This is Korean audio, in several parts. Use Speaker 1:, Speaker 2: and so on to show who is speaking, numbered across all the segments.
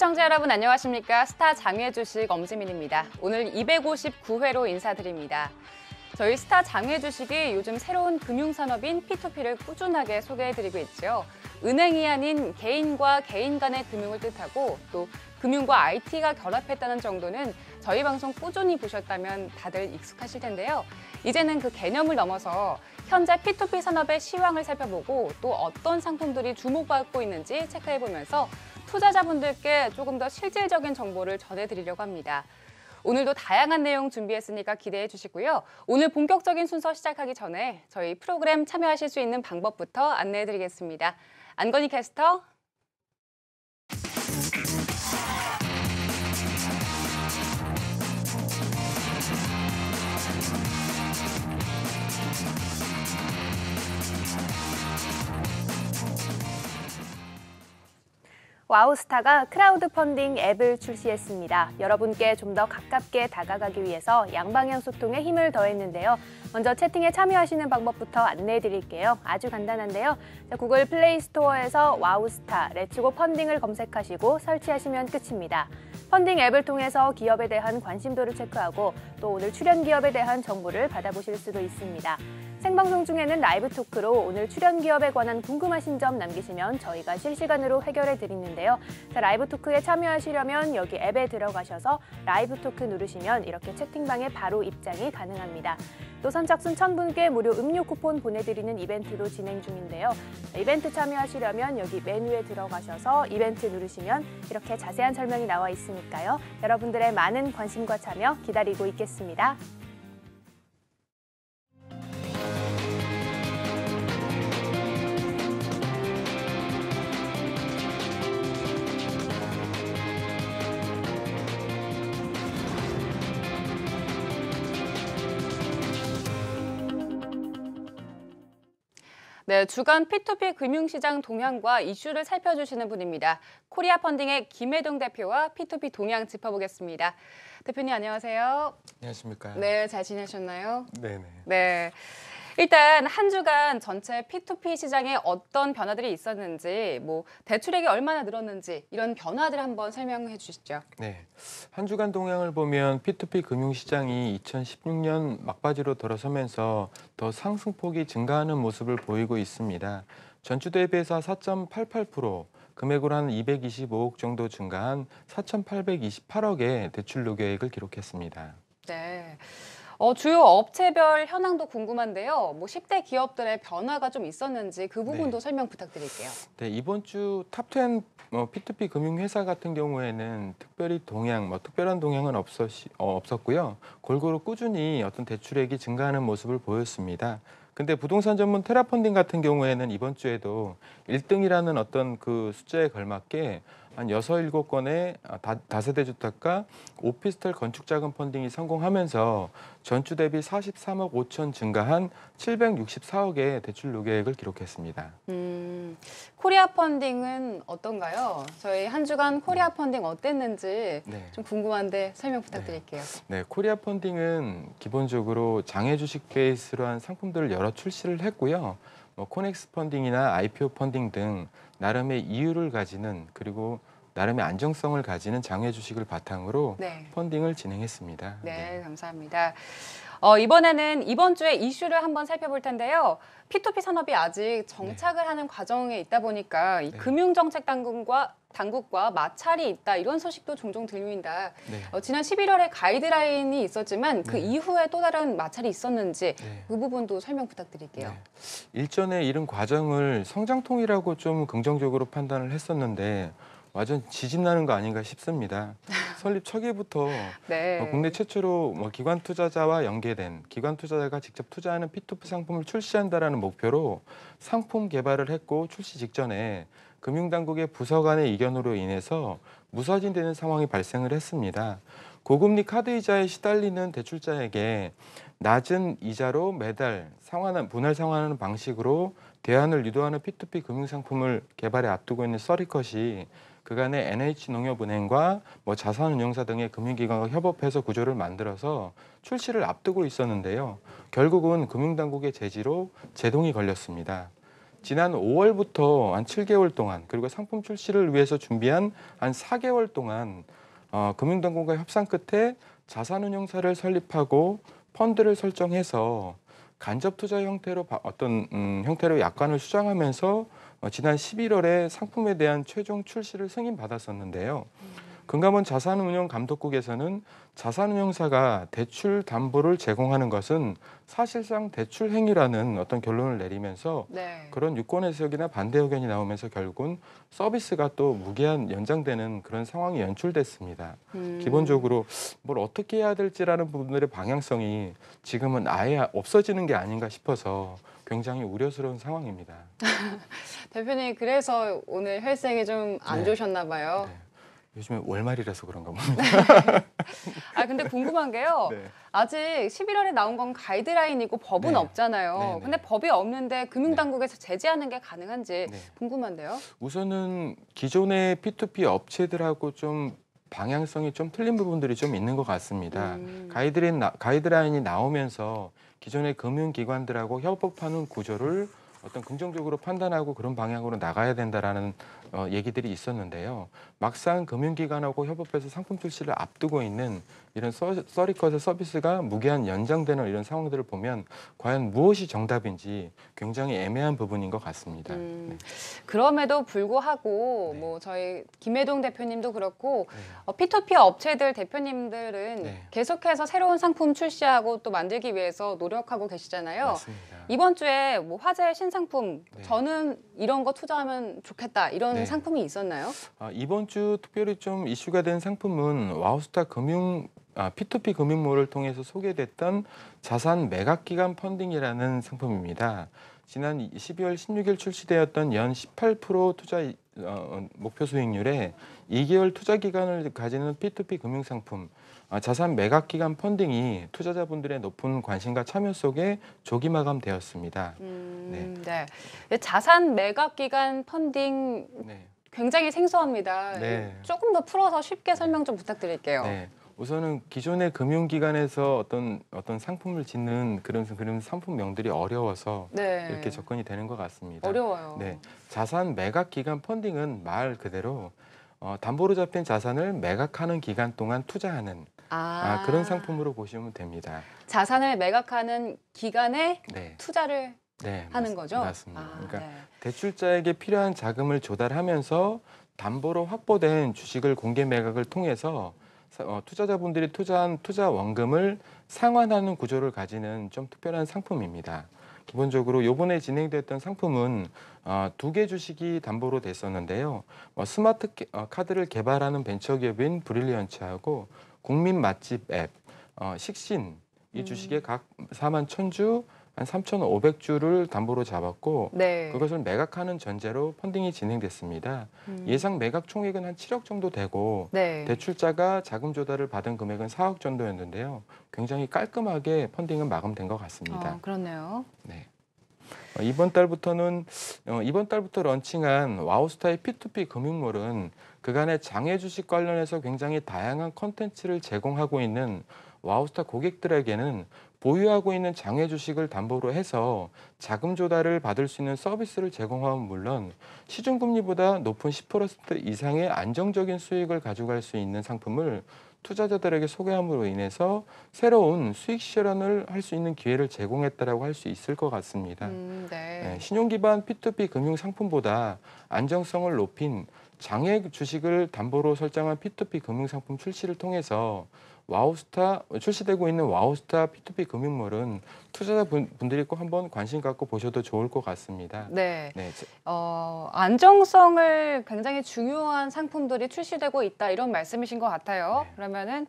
Speaker 1: 시청자 여러분 안녕하십니까? 스타 장외주식 엄지민입니다. 오늘 259회로 인사드립니다. 저희 스타 장외주식이 요즘 새로운 금융산업인 P2P를 꾸준하게 소개해드리고 있죠. 은행이 아닌 개인과 개인 간의 금융을 뜻하고 또 금융과 IT가 결합했다는 정도는 저희 방송 꾸준히 보셨다면 다들 익숙하실 텐데요. 이제는 그 개념을 넘어서 현재 P2P 산업의 시황을 살펴보고 또 어떤 상품들이 주목받고 있는지 체크해보면서 투자자분들께 조금 더 실질적인 정보를 전해드리려고 합니다. 오늘도 다양한 내용 준비했으니까 기대해 주시고요. 오늘 본격적인 순서 시작하기 전에 저희 프로그램 참여하실 수 있는 방법부터 안내해드리겠습니다. 안건희 캐스터.
Speaker 2: 와우스타가 크라우드 펀딩 앱을 출시했습니다. 여러분께 좀 더 가깝게 다가가기 위해서 양방향 소통에 힘을 더했는데요. 먼저 채팅에 참여하시는 방법부터 안내해 드릴게요. 아주 간단한데요. 구글 플레이 스토어에서 와우스타, 레츠고 펀딩을 검색하시고 설치하시면 끝입니다. 펀딩 앱을 통해서 기업에 대한 관심도를 체크하고 또 오늘 출연 기업에 대한 정보를 받아보실 수도 있습니다. 생방송 중에는 라이브 토크로 오늘 출연 기업에 관한 궁금하신 점 남기시면 저희가 실시간으로 해결해 드리는데요. 라이브 토크에 참여하시려면 여기 앱에 들어가셔서 라이브 토크 누르시면 이렇게 채팅방에 바로 입장이 가능합니다. 또 선착순 1000분께 무료 음료 쿠폰 보내드리는 이벤트도 진행 중인데요. 이벤트 참여하시려면 여기 메뉴에 들어가셔서 이벤트 누르시면 이렇게 자세한 설명이 나와 있으니까요. 여러분들의 많은 관심과 참여 기다리고 있겠습니다.
Speaker 1: 네, 주간 P2P 금융시장 동향과 이슈를 살펴주시는 분입니다. 코리아 펀딩의 김혜동 대표와 P2P 동향 짚어보겠습니다. 대표님 안녕하세요.
Speaker 3: 안녕하십니까?
Speaker 1: 네, 잘 지내셨나요?
Speaker 3: 네네.
Speaker 1: 네. 일단 한 주간 전체 P2P 시장에 어떤 변화들이 있었는지, 대출액이 얼마나 늘었는지 이런 변화들 한번 설명해 주시죠.
Speaker 3: 네, 한 주간 동향을 보면 P2P 금융시장이 2016년 막바지로 돌아서면서 더 상승폭이 증가하는 모습을 보이고 있습니다. 전주 대비해서 4.88%, 금액으로 한 225억 정도 증가한 4,828억의 대출 요구액을 기록했습니다.
Speaker 1: 네. 주요 업체별 현황도 궁금한데요. 10대 기업들의 변화가 좀 있었는지 그 부분도 설명 부탁드릴게요.
Speaker 3: 네, 이번 주 탑10 P2P 금융회사 같은 경우에는 특별히 특별한 동향은 없었고요. 골고루 꾸준히 어떤 대출액이 증가하는 모습을 보였습니다. 근데 부동산 전문 테라펀딩 같은 경우에는 이번 주에도 1등이라는 어떤 그 숫자에 걸맞게 한 6, 7건의 다세대 주택과 오피스텔 건축 자금 펀딩이 성공하면서 전주 대비 43억 5천 증가한 764억의 대출 요구액을 기록했습니다.
Speaker 1: 코리아 펀딩은 어떤가요? 저희 한 주간 코리아 펀딩 어땠는지 좀 궁금한데 설명 부탁드릴게요.
Speaker 3: 네, 코리아 펀딩은 기본적으로 장외 주식 베이스로 한 상품들을 여러 출시를 했고요. 코넥스 펀딩이나 IPO 펀딩 등 나름의 이유를 가지는 그리고 나름의 안정성을 가지는 장외 주식을 바탕으로 펀딩을 진행했습니다.
Speaker 1: 네, 감사합니다. 이번에는 이번 주에 이슈를 한번 살펴볼 텐데요. P2P 산업이 아직 정착을 하는 과정에 있다 보니까 이 금융정책 당국과 마찰이 있다 이런 소식도 종종 들립니다. 지난 11월에 가이드라인이 있었지만 그 이후에 또 다른 마찰이 있었는지 그 부분도 설명 부탁드릴게요.
Speaker 3: 일전에 이런 과정을 성장통이라고 좀 긍정적으로 판단을 했었는데 완전 지진나는 거 아닌가 싶습니다. 설립 초기부터 국내 최초로 기관 투자자와 연계된 기관 투자자가 직접 투자하는 P2P 상품을 출시한다라는 목표로 상품 개발을 했고 출시 직전에 금융당국의 부서 간의 이견으로 인해서 무사진되는 상황이 발생을 했습니다. 고금리 카드 이자에 시달리는 대출자에게 낮은 이자로 매달 분할 상환하는 방식으로 대안을 유도하는 P2P 금융상품을 개발에 앞두고 있는 서리컷이 그간의 NH농협은행과 자산운용사 등의 금융기관과 협업해서 구조를 만들어서 출시를 앞두고 있었는데요. 결국은 금융당국의 제지로 제동이 걸렸습니다. 지난 5월부터 한 7개월 동안 그리고 상품 출시를 위해서 준비한 한 4개월 동안 금융당국과 협상 끝에 자산운용사를 설립하고 펀드를 설정해서 간접 투자 형태로 어떤 형태로 약관을 수정하면서 지난 11월에 상품에 대한 최종 출시를 승인받았었는데요. 금감원 자산운용감독국에서는 자산운용사가 대출 담보를 제공하는 것은 사실상 대출 행위라는 어떤 결론을 내리면서
Speaker 1: 네.
Speaker 3: 그런 유권 해석이나 반대 의견이 나오면서 결국은 서비스가 또 무기한 연장되는 그런 상황이 연출됐습니다. 기본적으로 뭘 어떻게 해야 될지라는 부분들의 방향성이 지금은 아예 없어지는 게 아닌가 싶어서 굉장히 우려스러운 상황입니다.
Speaker 1: 대표님, 그래서 오늘 혈색이 좀 안 좋으셨나 봐요.
Speaker 3: 네. 요즘에 월말이라서 그런가 봅니다.
Speaker 1: 근데 궁금한 게요.
Speaker 3: 네.
Speaker 1: 아직 11월에 나온 건 가이드라인이고 법은
Speaker 3: 네.
Speaker 1: 없잖아요.
Speaker 3: 네, 네.
Speaker 1: 근데 법이 없는데 금융당국에서 제재하는 게 가능한지
Speaker 3: 네.
Speaker 1: 궁금한데요.
Speaker 3: 우선은 기존의 P2P 업체들하고 좀 방향성이 좀 틀린 부분들이 좀 있는 것 같습니다. 가이드라인이 나오면서 기존의 금융기관들하고 협업하는 구조를 어떤 긍정적으로 판단하고 그런 방향으로 나가야 된다라는 얘기들이 있었는데요. 막상 금융기관하고 협업해서 상품 출시를 앞두고 있는 이런 서리컷의 서비스가 무기한 연장되는 이런 상황들을 보면 과연 무엇이 정답인지 굉장히 애매한 부분인 것 같습니다. 네.
Speaker 1: 그럼에도 불구하고
Speaker 3: 네.
Speaker 1: 뭐 저희 김혜동 대표님도 그렇고
Speaker 3: 네.
Speaker 1: P2P 업체들 대표님들은
Speaker 3: 네.
Speaker 1: 계속해서 새로운 상품 출시하고 또 만들기 위해서 노력하고 계시잖아요.
Speaker 3: 맞습니다.
Speaker 1: 이번 주에 뭐 화제 신상품,
Speaker 3: 네.
Speaker 1: 저는 이런 거 투자하면 좋겠다 이런
Speaker 3: 네.
Speaker 1: 상품이 있었나요?
Speaker 3: 이번 주 특별히 좀 이슈가 된 상품은 와우스타 P2P 금융몰을 통해서 소개됐던 자산 매각기간 펀딩이라는 상품입니다. 지난 12월 16일 출시되었던 연 18% 투자 목표 수익률에 2개월 투자 기간을 가지는 P2P 금융상품 자산 매각기간 펀딩이 투자자분들의 높은 관심과 참여 속에 조기 마감되었습니다.
Speaker 1: 네. 자산 매각기간 펀딩
Speaker 3: 네.
Speaker 1: 굉장히 생소합니다.
Speaker 3: 네.
Speaker 1: 조금 더 풀어서 쉽게 설명 좀 부탁드릴게요.
Speaker 3: 네. 우선은 기존의 금융기관에서 어떤 상품을 짓는 그런 상품명들이 어려워서
Speaker 1: 네.
Speaker 3: 이렇게 접근이 되는 것 같습니다.
Speaker 1: 어려워요.
Speaker 3: 네. 자산 매각 기간 펀딩은 말 그대로 담보로 잡힌 자산을 매각하는 기간 동안 투자하는 그런 상품으로 보시면 됩니다.
Speaker 1: 자산을 매각하는 기간에
Speaker 3: 네.
Speaker 1: 투자를
Speaker 3: 네,
Speaker 1: 하는 거죠?
Speaker 3: 맞습니다. 그러니까
Speaker 1: 네.
Speaker 3: 대출자에게 필요한 자금을 조달하면서 담보로 확보된 주식을 공개 매각을 통해서 투자자분들이 투자한 투자 원금을 상환하는 구조를 가지는 좀 특별한 상품입니다. 기본적으로 이번에 진행됐던 상품은 2개 주식이 담보로 됐었는데요. 스마트 카드를 개발하는 벤처기업인 브릴리언츠하고 국민 맛집 앱 식신 이 주식에 각 4만 1,000주 한 3,500주를 담보로 잡았고
Speaker 1: 네.
Speaker 3: 그것을 매각하는 전제로 펀딩이 진행됐습니다. 예상 매각 총액은 한 7억 정도 되고
Speaker 1: 네.
Speaker 3: 대출자가 자금 조달을 받은 금액은 4억 정도였는데요. 굉장히 깔끔하게 펀딩은 마감된 것 같습니다.
Speaker 1: 그렇네요.
Speaker 3: 네. 이번 달부터 런칭한 와우스타의 P2P 금융몰은 그간의 장외 주식 관련해서 굉장히 다양한 컨텐츠를 제공하고 있는 와우스타 고객들에게는 보유하고 있는 장외 주식을 담보로 해서 자금 조달을 받을 수 있는 서비스를 제공하면 물론 시중금리보다 높은 10% 이상의 안정적인 수익을 가져갈 수 있는 상품을 투자자들에게 소개함으로 인해서 새로운 수익 실현을 할 수 있는 기회를 제공했다라고 할 수 있을 것 같습니다.
Speaker 1: 네.
Speaker 3: 신용 기반 P2P 금융 상품보다 안정성을 높인 장외 주식을 담보로 설정한 P2P 금융 상품 출시를 통해서 출시되고 있는 와우스타 P2P 금융몰은 투자자분들이 꼭 한번 관심 갖고 보셔도 좋을 것 같습니다.
Speaker 1: 네.
Speaker 3: 네.
Speaker 1: 안정성을 굉장히 중요한 상품들이 출시되고 있다 이런 말씀이신 것 같아요.
Speaker 3: 네.
Speaker 1: 그러면은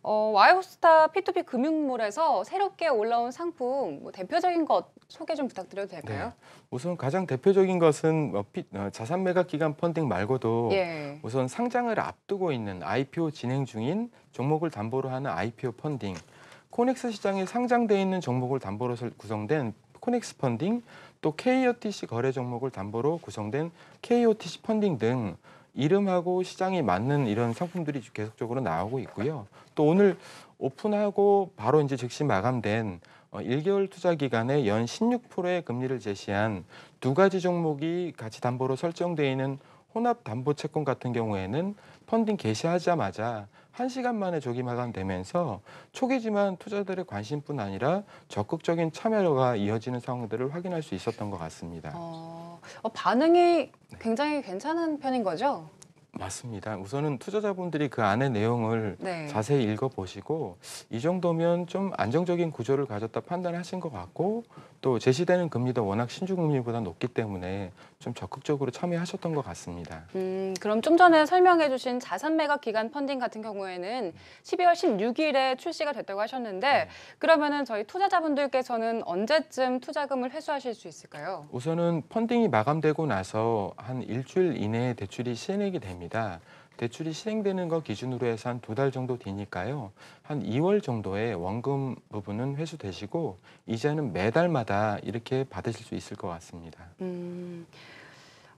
Speaker 1: 와우스타 P2P 금융몰에서 새롭게 올라온 상품 대표적인 것 소개 좀 부탁드려도 될까요?
Speaker 3: 네. 우선 가장 대표적인 것은 자산 매각 기간 펀딩 말고도 우선 상장을 앞두고 있는 IPO 진행 중인 종목을 담보로 하는 IPO 펀딩, 코넥스 시장에 상장돼 있는 종목을 담보로 구성된 코넥스 펀딩, 또 KOTC 거래 종목을 담보로 구성된 KOTC 펀딩 등 이름하고 시장이 맞는 이런 상품들이 계속적으로 나오고 있고요. 또 오늘 오픈하고 바로 이제 즉시 마감된 1개월 투자 기간에 연 16%의 금리를 제시한 두 가지 종목이 같이 담보로 설정되어 있는 혼합 담보 채권 같은 경우에는 펀딩 개시하자마자 1시간 만에 조기 마감되면서 초기지만 투자들의 관심뿐 아니라 적극적인 참여가 이어지는 상황들을 확인할 수 있었던 것 같습니다.
Speaker 1: 반응이 굉장히 괜찮은 편인 거죠?
Speaker 3: 맞습니다. 우선은 투자자분들이 그 안의 내용을
Speaker 1: 네.
Speaker 3: 자세히 읽어보시고 이 정도면 좀 안정적인 구조를 가졌다 판단하신 것 같고 또 제시되는 금리도 워낙 신주금리보다 높기 때문에 좀 적극적으로 참여하셨던 것 같습니다.
Speaker 1: 그럼 좀 전에 설명해 주신 자산 매각 기간 펀딩 같은 경우에는 12월 16일에 출시가 됐다고 하셨는데 그러면은 저희 투자자분들께서는 언제쯤 투자금을 회수하실 수 있을까요?
Speaker 3: 우선은 펀딩이 마감되고 나서 한 일주일 이내에 대출이 실행이 됩니다. 대출이 실행되는 거 기준으로 해서 한 2달 정도 뒤니까요. 한 2월 정도에 원금 부분은 회수되시고 이자는 매달마다 이렇게 받으실 수 있을 것 같습니다.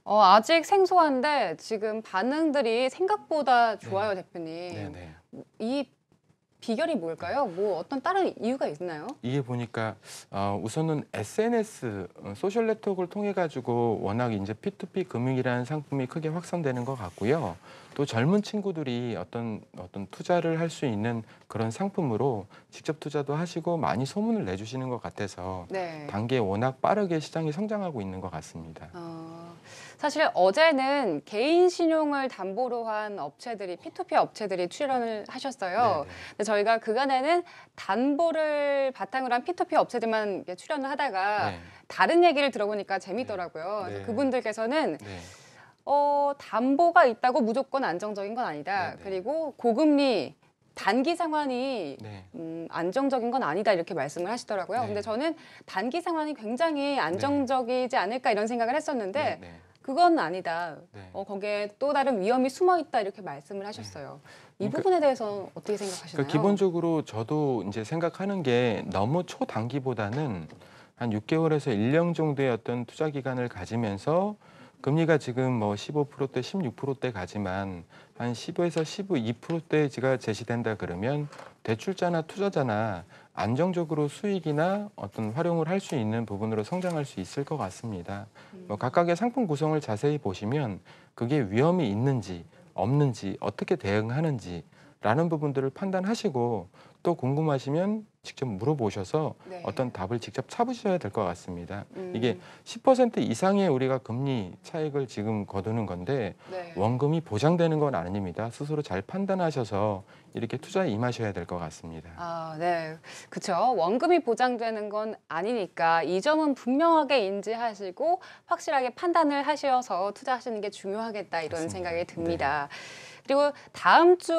Speaker 1: 아직 생소한데 지금 반응들이 생각보다 좋아요, 대표님.
Speaker 3: 네네.
Speaker 1: 이 비결이 뭘까요? 뭐 어떤 다른 이유가 있나요?
Speaker 3: 이게 보니까 우선은 SNS 소셜 네트워크를 통해 가지고 워낙 이제 P2P 금융이라는 상품이 크게 확산되는 것 같고요. 또 젊은 친구들이 어떤 투자를 할 수 있는 그런 상품으로 직접 투자도 하시고 많이 소문을 내주시는 것 같아서
Speaker 1: 네.
Speaker 3: 단기에 워낙 빠르게 시장이 성장하고 있는 것 같습니다.
Speaker 1: 사실 어제는 개인 신용을 담보로 한 업체들이 P2P 업체들이 출연을 하셨어요.
Speaker 3: 네네.
Speaker 1: 근데 저희가 그간에는 담보를 바탕으로 한 P2P 업체들만 출연을 하다가
Speaker 3: 네.
Speaker 1: 다른 얘기를 들어보니까 재밌더라고요.
Speaker 3: 네.
Speaker 1: 그래서 그분들께서는
Speaker 3: 네.
Speaker 1: 담보가 있다고 무조건 안정적인 건 아니다.
Speaker 3: 네네.
Speaker 1: 그리고 고금리 단기 상환이
Speaker 3: 네.
Speaker 1: 안정적인 건 아니다 이렇게 말씀을 하시더라고요.
Speaker 3: 네.
Speaker 1: 근데 저는 단기 상환이 굉장히 안정적이지 않을까 이런 생각을 했었는데
Speaker 3: 네.
Speaker 1: 그건 아니다.
Speaker 3: 네.
Speaker 1: 거기에 또 다른 위험이 숨어 있다 이렇게 말씀을 하셨어요. 이
Speaker 3: 그러니까-
Speaker 1: 부분에 대해서 어떻게 생각하시나요?
Speaker 3: 그러니까 기본적으로 저도 이제 생각하는 게 너무 초단기보다는 한 6개월에서 1년 정도의 어떤 투자 기간을 가지면서 금리가 지금 뭐 15%대, 16%대 가지만 한 15에서 12%대가 제시된다 그러면 대출자나 투자자나 안정적으로 수익이나 어떤 활용을 할 수 있는 부분으로 성장할 수 있을 것 같습니다. 뭐 각각의 상품 구성을 자세히 보시면 그게 위험이 있는지 없는지 어떻게 대응하는지라는 부분들을 판단하시고 또 궁금하시면 직접 물어보셔서
Speaker 1: 네.
Speaker 3: 어떤 답을 직접 찾으셔야 될 것 같습니다. 이게 10% 이상의 우리가 금리 차익을 지금 거두는 건데
Speaker 1: 네.
Speaker 3: 원금이 보장되는 건 아닙니다. 스스로 잘 판단하셔서 이렇게 투자에 임하셔야 될 것 같습니다.
Speaker 1: 네. 그렇죠. 원금이 보장되는 건 아니니까 이 점은 분명하게 인지하시고 확실하게 판단을 하셔서 투자하시는 게 중요하겠다 이런
Speaker 3: 맞습니다.
Speaker 1: 생각이 듭니다. 그리고 다음 주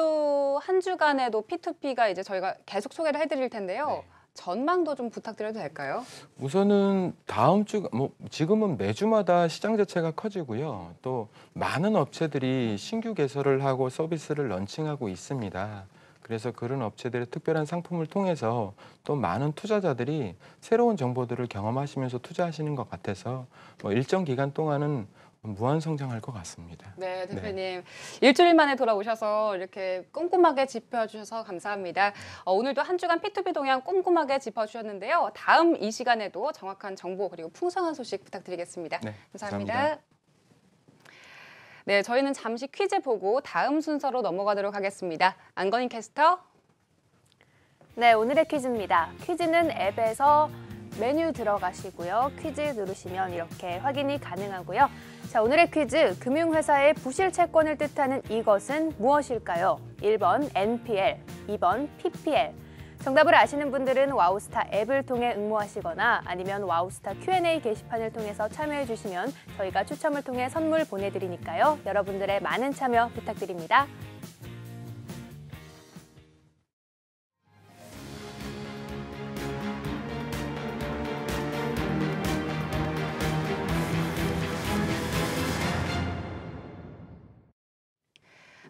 Speaker 1: 한 주간에도 P2P가 이제 저희가 계속 소개를 해드릴 텐데요.
Speaker 3: 네.
Speaker 1: 전망도 좀 부탁드려도 될까요?
Speaker 3: 우선은 다음 주, 지금은 매주마다 시장 자체가 커지고요. 또 많은 업체들이 신규 개설을 하고 서비스를 런칭하고 있습니다. 그래서 그런 업체들의 특별한 상품을 통해서 또 많은 투자자들이 새로운 정보들을 경험하시면서 투자하시는 것 같아서 일정 기간 동안은 무한 성장할 것 같습니다.
Speaker 1: 네, 대표님. 일주일 만에 돌아오셔서 이렇게 꼼꼼하게 짚어주셔서 감사합니다. 오늘도 한 주간 P2P 동향 꼼꼼하게 짚어주셨는데요. 다음 이 시간에도 정확한 정보 그리고 풍성한 소식 부탁드리겠습니다.
Speaker 3: 네,
Speaker 1: 감사합니다.
Speaker 3: 감사합니다.
Speaker 1: 네, 저희는 잠시 퀴즈 보고 다음 순서로 넘어가도록 하겠습니다. 안건희 캐스터.
Speaker 2: 네, 오늘의 퀴즈입니다. 퀴즈는 앱에서 메뉴 들어가시고요. 퀴즈 누르시면 이렇게 확인이 가능하고요. 자, 오늘의 퀴즈, 금융회사의 부실 채권을 뜻하는 이것은 무엇일까요? 1번 NPL, 2번 PPL. 정답을 아시는 분들은 와우스타 앱을 통해 응모하시거나 아니면 와우스타 Q&A 게시판을 통해서 참여해 주시면 저희가 추첨을 통해 선물 보내드리니까요. 여러분들의 많은 참여 부탁드립니다.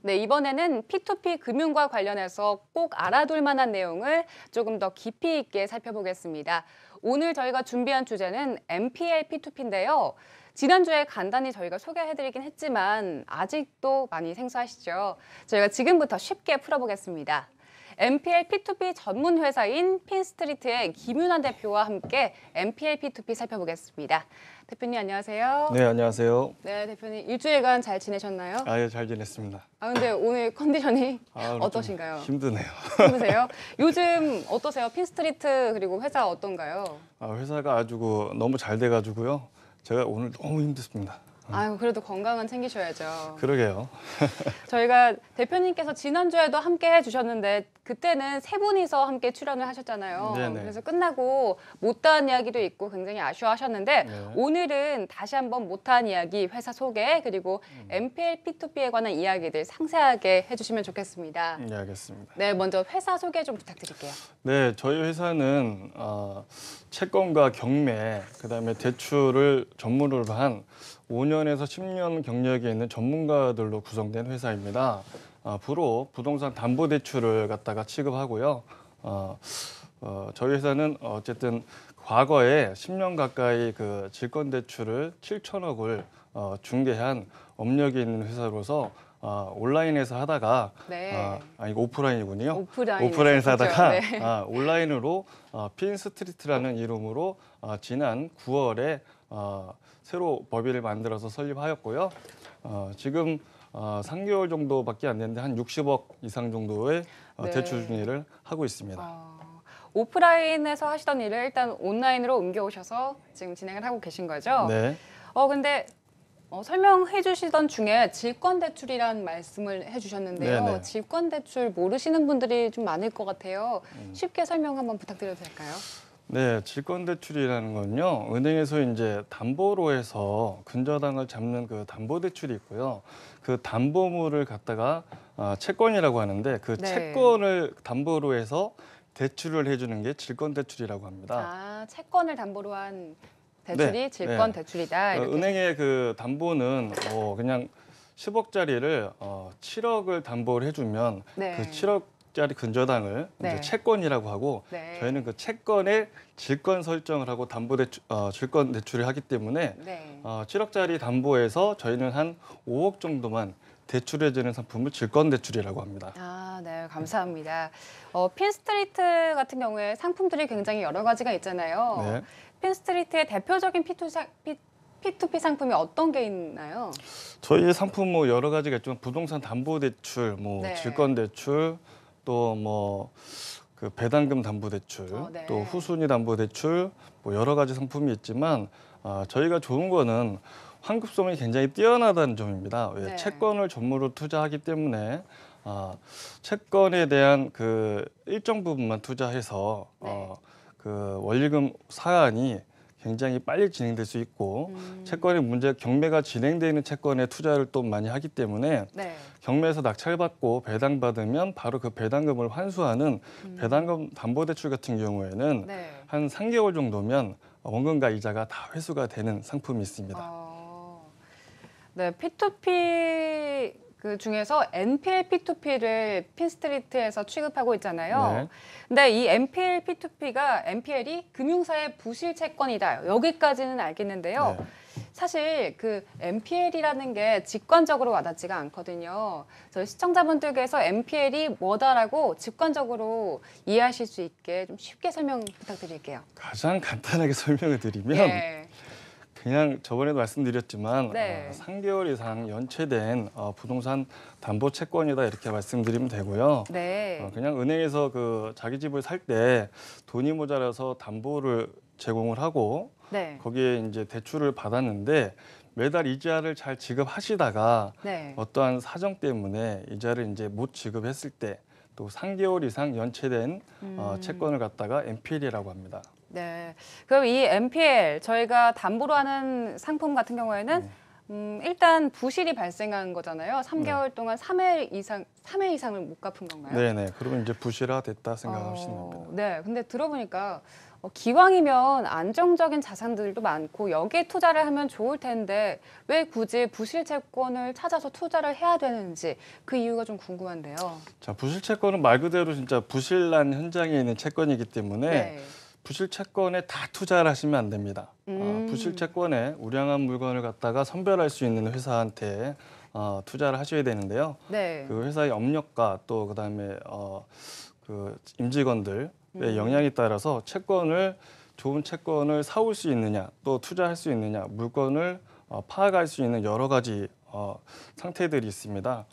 Speaker 1: 네, 이번에는 P2P 금융과 관련해서 꼭 알아둘 만한 내용을 조금 더 깊이 있게 살펴보겠습니다. 오늘 저희가 준비한 주제는 NPL P2P인데요. 지난주에 간단히 저희가 소개해드리긴 했지만 아직도 많이 생소하시죠? 저희가 지금부터 쉽게 풀어보겠습니다. MPL P2P 전문 회사인 핀스트리트의 김윤환 대표와 함께 MPL P2P 살펴보겠습니다. 대표님 안녕하세요.
Speaker 4: 네, 안녕하세요.
Speaker 1: 네, 대표님 일주일간 잘 지내셨나요?
Speaker 4: 예, 잘 지냈습니다.
Speaker 1: 근데 오늘 컨디션이 어떠신가요?
Speaker 4: 힘드네요.
Speaker 1: 힘드세요? 요즘 어떠세요? 핀스트리트 그리고 회사 어떤가요?
Speaker 4: 회사가 아주 너무 잘 돼가지고요. 제가 오늘 너무 힘들습니다.
Speaker 1: 아유, 그래도 건강은 챙기셔야죠.
Speaker 4: 그러게요.
Speaker 1: 저희가 대표님께서 지난주에도 함께 해주셨는데 그때는 세 분이서 함께 출연을 하셨잖아요.
Speaker 4: 네네.
Speaker 1: 그래서 끝나고 못다한 이야기도 있고 굉장히 아쉬워하셨는데
Speaker 4: 네.
Speaker 1: 오늘은 다시 한번 못다한 이야기, 회사 소개 그리고 MPL P2P에 관한 이야기들 상세하게 해주시면 좋겠습니다.
Speaker 4: 네, 알겠습니다.
Speaker 1: 네, 먼저 회사 소개 좀 부탁드릴게요.
Speaker 4: 네, 저희 회사는 채권과 경매, 그다음에 대출을 전문으로 한 5년에서 10년 경력이 있는 전문가들로 구성된 회사입니다. 주로 부동산 담보대출을 갖다가 취급하고요. 저희 회사는 어쨌든 과거에 10년 가까이 그 질권대출을 7천억을 중개한 업력이 있는 회사로서 온라인에서 하다가
Speaker 1: 네.
Speaker 4: 이거 오프라인이군요.
Speaker 1: 오프라인에서
Speaker 4: 하다가
Speaker 1: 네.
Speaker 4: 온라인으로 핀스트리트라는 이름으로 지난 9월에 새로 법인을 만들어서 설립하였고요. 지금 3개월 정도밖에 안 됐는데 한 60억 이상 정도의
Speaker 1: 네.
Speaker 4: 대출 중개를 하고 있습니다.
Speaker 1: 오프라인에서 하시던 일을 일단 온라인으로 옮겨오셔서 지금 진행을 하고 계신 거죠?
Speaker 4: 네.
Speaker 1: 근데 설명해 주시던 중에 질권대출이란 말씀을 해주셨는데요.
Speaker 4: 네네.
Speaker 1: 질권대출 모르시는 분들이 좀 많을 것 같아요. 쉽게 설명 한번 부탁드려도 될까요?
Speaker 4: 네, 질권대출이라는 건요, 은행에서 이제 담보로 해서 근저당을 잡는 그 담보대출이 있고요. 그 담보물을 갖다가 채권이라고 하는데 그
Speaker 1: 네.
Speaker 4: 채권을 담보로 해서 대출을 해주는 게 질권대출이라고 합니다.
Speaker 1: 채권을 담보로 한 대출이
Speaker 4: 네,
Speaker 1: 질권대출이다. 이렇게.
Speaker 4: 은행의 그 담보는 그냥 10억짜리를 7억을 담보를 해주면
Speaker 1: 네.
Speaker 4: 그 7억짜리 근저당을
Speaker 1: 네.
Speaker 4: 이제 채권이라고 하고
Speaker 1: 네.
Speaker 4: 저희는 그 채권에 질권 설정을 하고 질권 대출을 하기 때문에
Speaker 1: 네.
Speaker 4: 7억짜리 담보에서 저희는 한 5억 정도만 대출해주는 상품을 질권 대출이라고 합니다.
Speaker 1: 네, 감사합니다. 핀스트리트 같은 경우에 상품들이 굉장히 여러 가지가 있잖아요.
Speaker 4: 네.
Speaker 1: 핀스트리트의 대표적인 P2P 상품이 어떤 게 있나요?
Speaker 4: 저희 상품 뭐 여러 가지가 있지만 부동산 담보 대출,
Speaker 1: 네.
Speaker 4: 질권 대출, 또 그 배당금 담보 대출,
Speaker 1: 네.
Speaker 4: 또 후순위 담보 대출, 여러 가지 상품이 있지만 저희가 좋은 거는 환급성이 굉장히 뛰어나다는 점입니다. 왜?
Speaker 1: 네.
Speaker 4: 채권을 전무로 투자하기 때문에 채권에 대한 그 일정 부분만 투자해서
Speaker 1: 네.
Speaker 4: 그 원리금 사안이 굉장히 빨리 진행될 수 있고 채권의 경매가 진행되는 채권에 투자를 또 많이 하기 때문에
Speaker 1: 네.
Speaker 4: 경매에서 낙찰받고 배당받으면 바로 그 배당금을 환수하는 배당금 담보대출 같은 경우에는
Speaker 1: 네.
Speaker 4: 한 3개월 정도면 원금과 이자가 다 회수가 되는 상품이 있습니다.
Speaker 1: 네, P2P 그 중에서 NPL P2P를 핀스트리트에서 취급하고 있잖아요.
Speaker 4: 네.
Speaker 1: 근데 이 NPL P2P가 NPL이 금융사의 부실 채권이다. 여기까지는 알겠는데요.
Speaker 4: 네.
Speaker 1: 사실 그 NPL이라는 게 직관적으로 와닿지가 않거든요. 저희 시청자분들께서 NPL이 뭐다라고 직관적으로 이해하실 수 있게 좀 쉽게 설명 부탁드릴게요.
Speaker 4: 가장 간단하게 설명을 드리면
Speaker 1: 예.
Speaker 4: 그냥 저번에도 말씀드렸지만
Speaker 1: 네.
Speaker 4: 3개월 이상 연체된 부동산 담보 채권이다 이렇게 말씀드리면 되고요.
Speaker 1: 네.
Speaker 4: 그냥 은행에서 그 자기 집을 살 때 돈이 모자라서 담보를 제공을 하고
Speaker 1: 네.
Speaker 4: 거기에 이제 대출을 받았는데 매달 이자를 잘 지급하시다가
Speaker 1: 네.
Speaker 4: 어떠한 사정 때문에 이자를 이제 못 지급했을 때 또 3개월 이상 연체된 채권을 갖다가 NPL이라고 합니다.
Speaker 1: 네. 그럼 이 NPL 저희가 담보로 하는 상품 같은 경우에는 일단 부실이 발생한 거잖아요. 3개월 동안 3회 이상을 못 갚은 건가요?
Speaker 4: 네네. 그러면 이제 부실화됐다 생각하시면 됩니다.
Speaker 1: 네. 근데 들어보니까 기왕이면 안정적인 자산들도 많고 여기에 투자를 하면 좋을 텐데 왜 굳이 부실 채권을 찾아서 투자를 해야 되는지 그 이유가 좀 궁금한데요.
Speaker 4: 자, 부실 채권은 말 그대로 진짜 부실난 현장에 있는 채권이기 때문에
Speaker 1: 네.
Speaker 4: 부실 채권에 다 투자를 하시면 안 됩니다. 부실 채권에 우량한 물건을 갖다가 선별할 수 있는 회사한테 투자를 하셔야 되는데요.
Speaker 1: 네.
Speaker 4: 그 회사의 업력과 또 그다음에 그 임직원들의 역량에 따라서 좋은 채권을 사올 수 있느냐, 또 투자할 수 있느냐, 물건을 파악할 수 있는 여러 가지 상태들이 있습니다.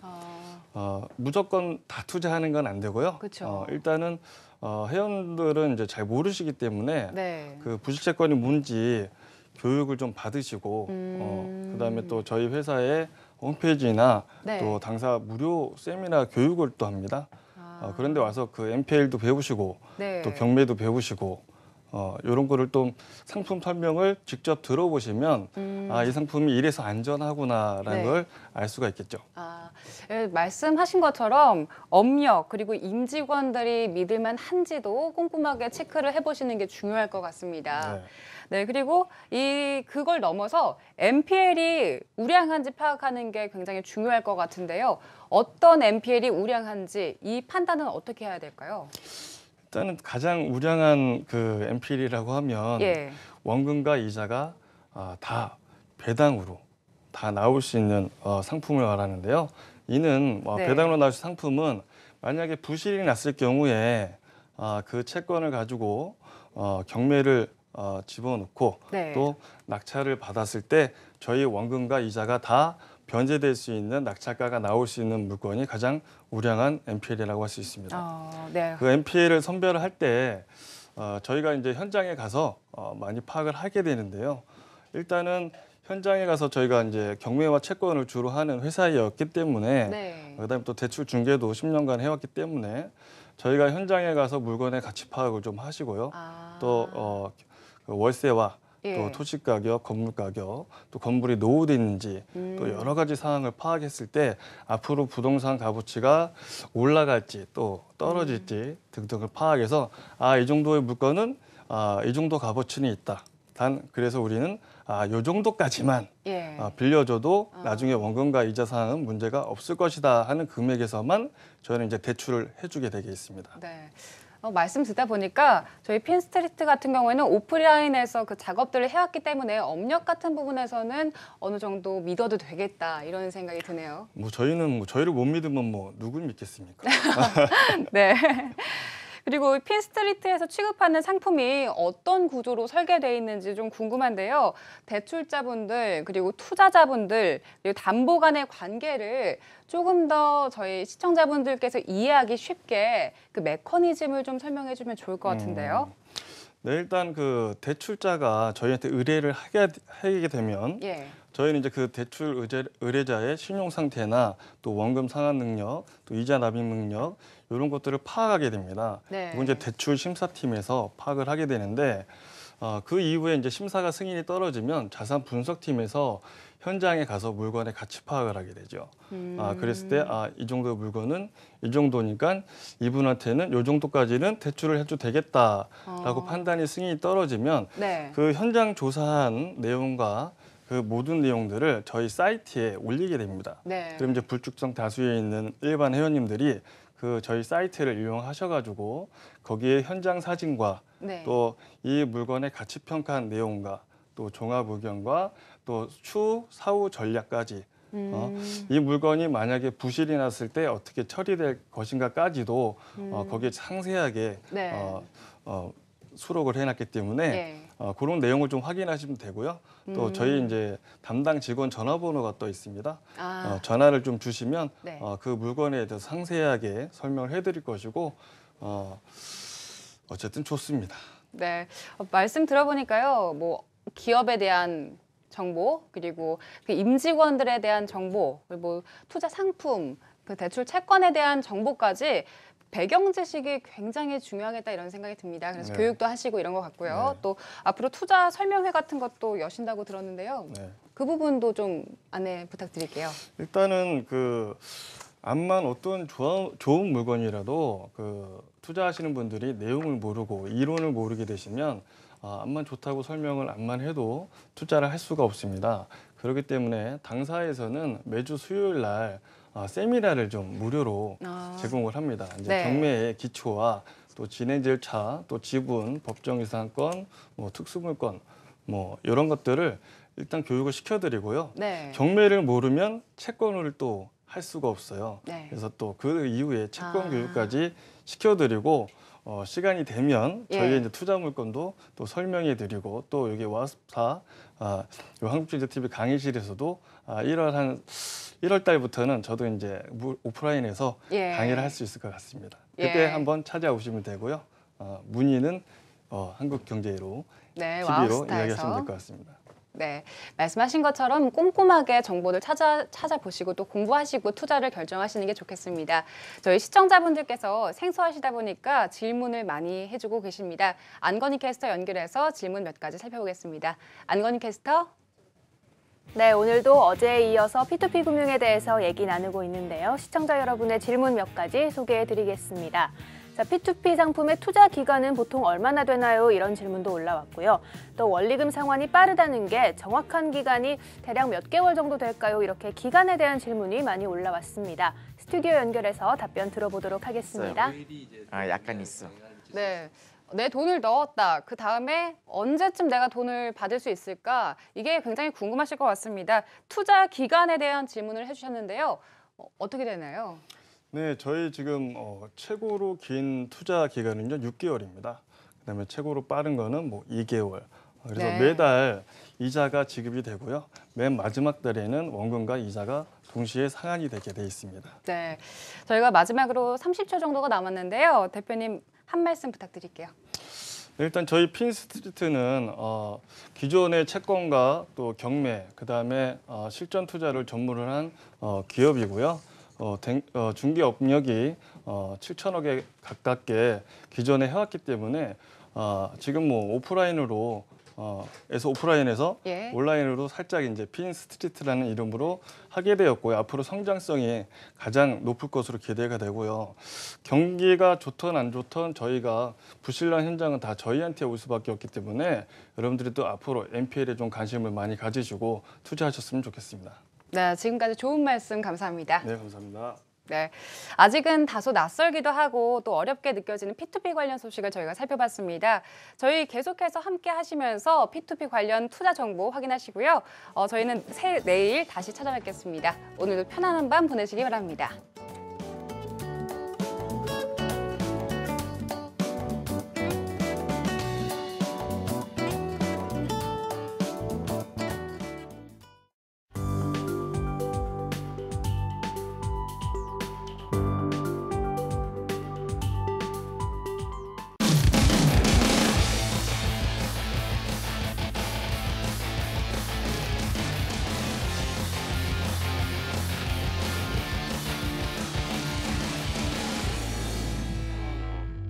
Speaker 4: 무조건 다 투자하는 건 안 되고요. 일단은 회원들은 이제 잘 모르시기 때문에
Speaker 1: 네.
Speaker 4: 그 부실채권이 뭔지 교육을 좀 받으시고 그다음에 또 저희 회사의 홈페이지나
Speaker 1: 네.
Speaker 4: 또 당사 무료 세미나 교육을 또 합니다. 그런데 와서 그 MPL도 배우시고
Speaker 1: 네.
Speaker 4: 또 경매도 배우시고 이런 거를 또 상품 설명을 직접 들어보시면 이 상품이 이래서 안전하구나라는
Speaker 1: 네.
Speaker 4: 걸 알 수가 있겠죠.
Speaker 1: 말씀하신 것처럼 업력 그리고 임직원들이 믿을만 한지도 꼼꼼하게 체크를 해보시는 게 중요할 것 같습니다.
Speaker 4: 네.
Speaker 1: 네, 그리고 그걸 넘어서 MPL이 우량한지 파악하는 게 굉장히 중요할 것 같은데요. 어떤 MPL이 우량한지 이 판단은 어떻게 해야 될까요?
Speaker 4: 일단은 가장 우량한 그 MPL이라고 하면
Speaker 1: 예.
Speaker 4: 원금과 이자가 다 배당으로 다 나올 수 있는 상품을 말하는데요. 이는
Speaker 1: 네.
Speaker 4: 배당으로 나올 수 있는 상품은 만약에 부실이 났을 경우에 그 채권을 가지고 경매를 집어넣고
Speaker 1: 네.
Speaker 4: 또 낙찰을 받았을 때 저희 원금과 이자가 다 변제될 수 있는 낙찰가가 나올 수 있는 물건이 가장 우량한 MPL이라고 할 수 있습니다.
Speaker 1: 네.
Speaker 4: 그 MPL을 선별을 할 때 저희가 이제 현장에 가서 많이 파악을 하게 되는데요. 일단은 현장에 가서 저희가 이제 경매와 채권을 주로 하는 회사였기 때문에
Speaker 1: 네.
Speaker 4: 그다음에 또 대출 중개도 10년간 해왔기 때문에 저희가 현장에 가서 물건의 가치 파악을 좀 하시고요. 또 그 월세와
Speaker 1: 예.
Speaker 4: 또 토지 가격, 건물 가격, 또 건물이 노후돼 있는지 또 여러 가지 사항을 파악했을 때 앞으로 부동산 값어치가 올라갈지 또 떨어질지 등등을 파악해서 이 정도의 물건은 이 정도 값어치는 있다. 단 그래서 우리는 요 정도까지만
Speaker 1: 예.
Speaker 4: 빌려줘도 나중에 원금과 이자 사항은 문제가 없을 것이다 하는 금액에서만 저희는 이제 대출을 해주게 되게 있습니다.
Speaker 1: 네. 말씀 듣다 보니까 저희 핀스트리트 같은 경우에는 오프라인에서 그 작업들을 해왔기 때문에 업력 같은 부분에서는 어느 정도 믿어도 되겠다 이런 생각이 드네요.
Speaker 4: 저희는 저희를 못 믿으면 누굴 믿겠습니까?
Speaker 1: 네. 그리고 핀스트리트에서 취급하는 상품이 어떤 구조로 설계되어 있는지 좀 궁금한데요. 대출자분들 그리고 투자자분들 그리고 담보 간의 관계를 조금 더 저희 시청자분들께서 이해하기 쉽게 그 메커니즘을 좀 설명해 주면 좋을 것 같은데요.
Speaker 4: 네, 일단 그 대출자가 저희한테 의뢰를 하게 되면
Speaker 1: 예.
Speaker 4: 저희는 이제 그 대출 의뢰자의 신용 상태나 또 원금 상환 능력, 또 이자 납입 능력 이런 것들을 파악하게 됩니다.
Speaker 1: 네.
Speaker 4: 그리고 이제 대출 심사팀에서 파악을 하게 되는데 그 이후에 이제 심사가 승인이 떨어지면 자산 분석팀에서 현장에 가서 물건의 가치 파악을 하게 되죠. 그랬을 때 이 정도의 물건은 이 정도니까 이분한테는 이 정도까지는 대출을 해도 되겠다라고 판단이 승인이 떨어지면
Speaker 1: 네.
Speaker 4: 그 현장 조사한 내용과 그 모든 내용들을 저희 사이트에 올리게 됩니다.
Speaker 1: 네.
Speaker 4: 그럼 이제 불특정 다수에 있는 일반 회원님들이 그 저희 사이트를 이용하셔가지고 거기에 현장 사진과
Speaker 1: 네.
Speaker 4: 또 이 물건의 가치 평가한 내용과 또 종합 의견과 또 사후 전략까지 이 물건이 만약에 부실이 났을 때 어떻게 처리될 것인가까지도 거기에 상세하게
Speaker 1: 네.
Speaker 4: 수록을 해놨기 때문에
Speaker 1: 예.
Speaker 4: 그런 내용을 좀 확인하시면 되고요. 또 저희 이제 담당 직원 전화번호가 또 있습니다. 전화를 좀 주시면
Speaker 1: 네.
Speaker 4: 그 물건에 대해서 상세하게 설명을 해드릴 것이고 어쨌든 좋습니다.
Speaker 1: 네. 말씀 들어보니까요. 뭐 기업에 대한 정보 그리고 그 임직원들에 대한 정보 그리고 투자 상품 그 대출 채권에 대한 정보까지 배경 지식이 굉장히 중요하겠다 이런 생각이 듭니다. 그래서
Speaker 4: 네.
Speaker 1: 교육도 하시고 이런 것 같고요.
Speaker 4: 네.
Speaker 1: 또 앞으로 투자 설명회 같은 것도 여신다고 들었는데요.
Speaker 4: 네.
Speaker 1: 그 부분도 좀 안내 부탁드릴게요.
Speaker 4: 일단은 그 암만 어떤 좋은 물건이라도 그 투자하시는 분들이 내용을 모르고 이론을 모르게 되시면 암만 좋다고 설명을 암만 해도 투자를 할 수가 없습니다. 그렇기 때문에 당사에서는 매주 수요일 날 세미나를 좀 무료로 제공을 합니다. 이제
Speaker 1: 네.
Speaker 4: 경매의 기초와 또 진행 절차, 또 지분, 법정이상권, 뭐 특수물권, 뭐 이런 것들을 일단 교육을 시켜드리고요.
Speaker 1: 네.
Speaker 4: 경매를 모르면 채권을 또 할 수가 없어요.
Speaker 1: 네.
Speaker 4: 그래서 또 그 이후에 채권 교육까지 시켜드리고 시간이 되면
Speaker 1: 예.
Speaker 4: 저희의 이제 투자 물건도 또 설명해드리고 또 여기 와스타 한국경제TV 강의실에서도 1월 달부터는 저도 이제 오프라인에서
Speaker 1: 예.
Speaker 4: 강의를 할 수 있을 것 같습니다. 그때
Speaker 1: 예.
Speaker 4: 한번 찾아오시면 되고요. 문의는 한국경제로
Speaker 1: 네,
Speaker 4: TV로
Speaker 1: 와우스타에서.
Speaker 4: 이야기하시면 될 것 같습니다.
Speaker 1: 네, 말씀하신 것처럼 꼼꼼하게 정보를 찾아보시고 또 공부하시고 투자를 결정하시는 게 좋겠습니다. 저희 시청자분들께서 생소하시다 보니까 질문을 많이 해주고 계십니다. 안건희 캐스터 연결해서 질문 몇 가지 살펴보겠습니다. 안건희 캐스터.
Speaker 2: 네, 오늘도 어제에 이어서 P2P 금융에 대해서 얘기 나누고 있는데요. 시청자 여러분의 질문 몇 가지 소개해드리겠습니다. 자, P2P 상품의 투자 기간은 보통 얼마나 되나요? 이런 질문도 올라왔고요. 또 원리금 상환이 빠르다는 게 정확한 기간이 대략 몇 개월 정도 될까요? 이렇게 기간에 대한 질문이 많이 올라왔습니다. 스튜디오 연결해서 답변 들어보도록 하겠습니다.
Speaker 5: 약간 있어.
Speaker 1: 네. 내 돈을 넣었다. 그 다음에 언제쯤 내가 돈을 받을 수 있을까? 이게 굉장히 궁금하실 것 같습니다. 투자 기간에 대한 질문을 해주셨는데요. 어떻게 되나요?
Speaker 4: 네, 저희 지금 최고로 긴 투자 기간은요 6개월입니다. 그다음에 최고로 빠른 거는 뭐 2개월. 그래서
Speaker 1: 네.
Speaker 4: 매달 이자가 지급이 되고요. 맨 마지막 달에는 원금과 이자가 동시에 상환이 되게 돼 있습니다.
Speaker 1: 네, 저희가 마지막으로 30초 정도가 남았는데요. 대표님 한 말씀 부탁드릴게요.
Speaker 4: 네, 일단 저희 핀스트리트는 기존의 채권과 또 경매, 그다음에 실전 투자를 전무를 한 기업이고요. 중개 업력이 7천억에 가깝게 기존에 해왔기 때문에 지금 뭐 오프라인에서
Speaker 1: 예.
Speaker 4: 온라인으로 살짝 이제 핀스트리트라는 이름으로 하게 되었고요. 앞으로 성장성이 가장 높을 것으로 기대가 되고요. 경기가 좋든 안 좋든 저희가 부실난 현장은 다 저희한테 올 수밖에 없기 때문에 여러분들이 또 앞으로 NPL에 좀 관심을 많이 가지시고 투자하셨으면 좋겠습니다.
Speaker 1: 네, 지금까지 좋은 말씀 감사합니다.
Speaker 4: 네, 감사합니다.
Speaker 1: 네, 아직은 다소 낯설기도 하고 또 어렵게 느껴지는 P2P 관련 소식을 저희가 살펴봤습니다. 저희 계속해서 함께 하시면서 P2P 관련 투자 정보 확인하시고요. 저희는 내일 다시 찾아뵙겠습니다. 오늘도 편안한 밤 보내시기 바랍니다.